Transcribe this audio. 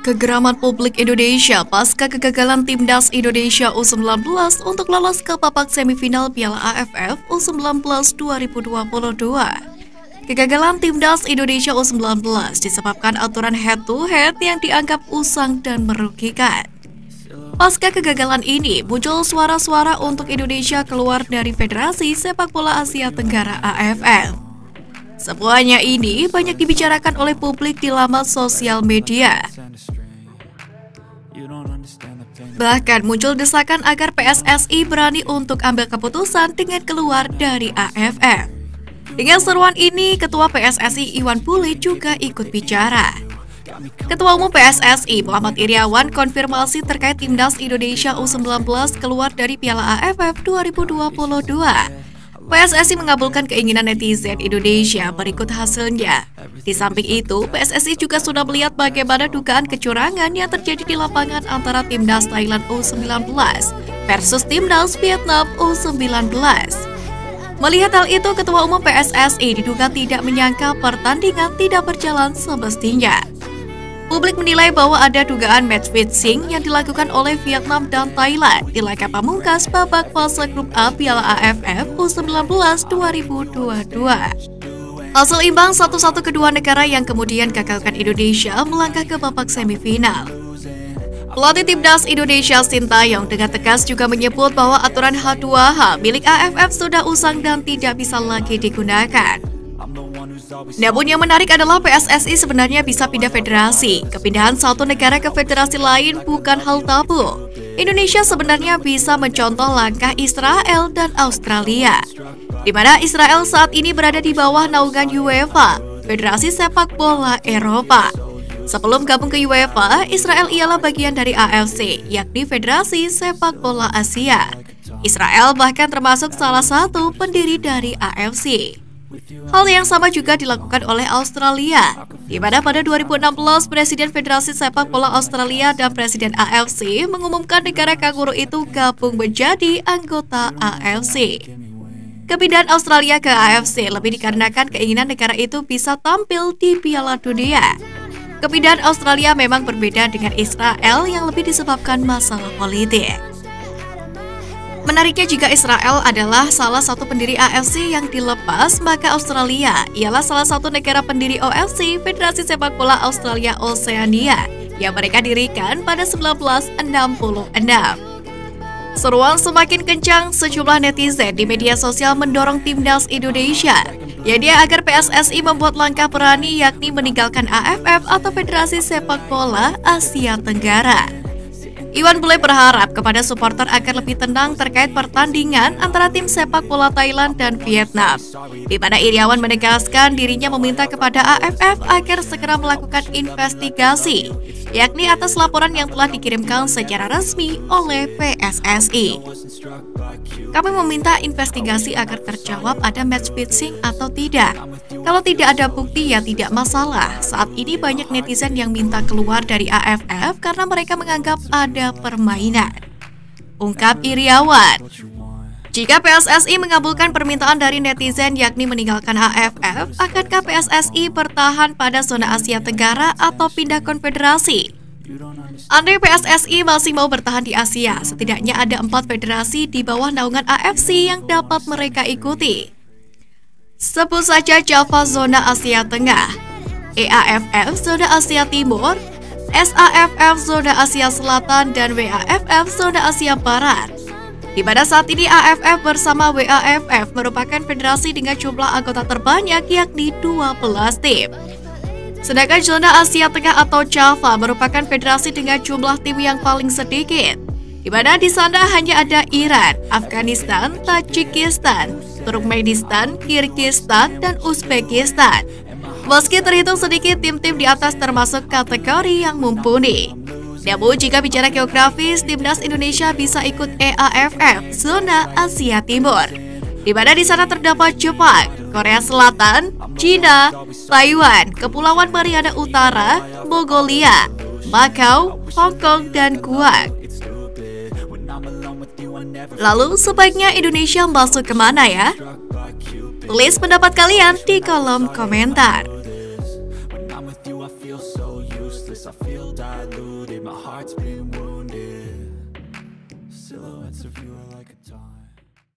Kegeraman publik Indonesia pasca kegagalan Timnas Indonesia U19 untuk lolos ke babak semifinal Piala AFF U19 2022. Kegagalan Timnas Indonesia U19 disebabkan aturan head-to-head yang dianggap usang dan merugikan. Pasca kegagalan ini, muncul suara-suara untuk Indonesia keluar dari Federasi Sepak Bola Asia Tenggara AFF. Semuanya ini banyak dibicarakan oleh publik di laman sosial media. Bahkan muncul desakan agar PSSI berani untuk ambil keputusan dengan keluar dari AFF. Dengan seruan ini, Ketua PSSI Iwan Bule juga ikut bicara. Ketua Umum PSSI Muhammad Iriawan konfirmasi terkait Timnas Indonesia U19 keluar dari Piala AFF 2022. PSSI mengabulkan keinginan netizen Indonesia berikut hasilnya. Di samping itu, PSSI juga sudah melihat bagaimana dugaan kecurangan yang terjadi di lapangan antara Timnas Thailand U19 versus Timnas Vietnam U19. Melihat hal itu, Ketua Umum PSSI diduga tidak menyangka pertandingan tidak berjalan semestinya. Publik menilai bahwa ada dugaan match fixing yang dilakukan oleh Vietnam dan Thailand di laga pamungkas babak fase grup A Piala AFF U19 2022. Hasil imbang 1-1 kedua negara yang kemudian gagalkan Indonesia melangkah ke babak semifinal. Pelatih Timnas Indonesia Sintayong dengan tegas juga menyebut bahwa aturan H2H milik AFF sudah usang dan tidak bisa lagi digunakan. Namun yang menarik adalah PSSI sebenarnya bisa pindah federasi. Kepindahan satu negara ke federasi lain bukan hal tabu. Indonesia sebenarnya bisa mencontoh langkah Israel dan Australia, di mana Israel saat ini berada di bawah naungan UEFA, Federasi Sepak Bola Eropa. Sebelum gabung ke UEFA, Israel ialah bagian dari AFC, yakni Federasi Sepak Bola Asia. Israel bahkan termasuk salah satu pendiri dari AFC. Hal yang sama juga dilakukan oleh Australia, di mana pada 2016 Presiden Federasi Sepak Bola Australia dan Presiden AFC mengumumkan negara kanguru itu gabung menjadi anggota AFC. Kepindahan Australia ke AFC lebih dikarenakan keinginan negara itu bisa tampil di Piala Dunia. Kepindahan Australia memang berbeda dengan Israel yang lebih disebabkan masalah politik. Menariknya, jika Israel adalah salah satu pendiri AFC yang dilepas, maka Australia ialah salah satu negara pendiri OFC, Federasi Sepak Bola Australia Oceania, yang mereka dirikan pada 1966. Seruan semakin kencang, sejumlah netizen di media sosial mendorong Timnas Indonesia, yakni agar PSSI membuat langkah berani, yakni meninggalkan AFF atau Federasi Sepak Bola Asia Tenggara. Iwan Bule berharap kepada supporter agar lebih tenang terkait pertandingan antara tim sepak bola Thailand dan Vietnam, di mana Iriawan menegaskan dirinya meminta kepada AFF agar segera melakukan investigasi, yakni atas laporan yang telah dikirimkan secara resmi oleh PSSI. Kami meminta investigasi agar terjawab ada match fixing atau tidak. Kalau tidak ada bukti ya tidak masalah. Saat ini banyak netizen yang minta keluar dari AFF karena mereka menganggap ada permainan, ungkap Iriawan. Jika PSSI mengabulkan permintaan dari netizen yakni meninggalkan AFF, akankah PSSI bertahan pada zona Asia Tenggara atau pindah konfederasi? Andai PSSI masih mau bertahan di Asia, setidaknya ada 4 federasi di bawah naungan AFC yang dapat mereka ikuti. Sebut saja Java Zona Asia Tengah, EAFF Zona Asia Timur, SAFF Zona Asia Selatan, dan WAFF Zona Asia Barat. Di mana saat ini AFF bersama WAFF merupakan federasi dengan jumlah anggota terbanyak yakni 12 tim. Sedangkan zona Asia Tengah atau Java merupakan federasi dengan jumlah tim yang paling sedikit, di mana di sana hanya ada Iran, Afghanistan, Tajikistan, Turkmenistan, Kirgistan, dan Uzbekistan. Meski terhitung sedikit, tim-tim di atas termasuk kategori yang mumpuni. Namun jika bicara geografis, Timnas Indonesia bisa ikut EAFF Zona Asia Timur, di mana di sana terdapat Jepang, Korea Selatan, China, Taiwan, Kepulauan Mariana Utara, Mongolia, Macau, Hong Kong, dan Guam. Lalu sebaiknya Indonesia masuk kemana ya? Tulis pendapat kalian di kolom komentar. I feel so useless, I feel diluted, my heart's been wounded.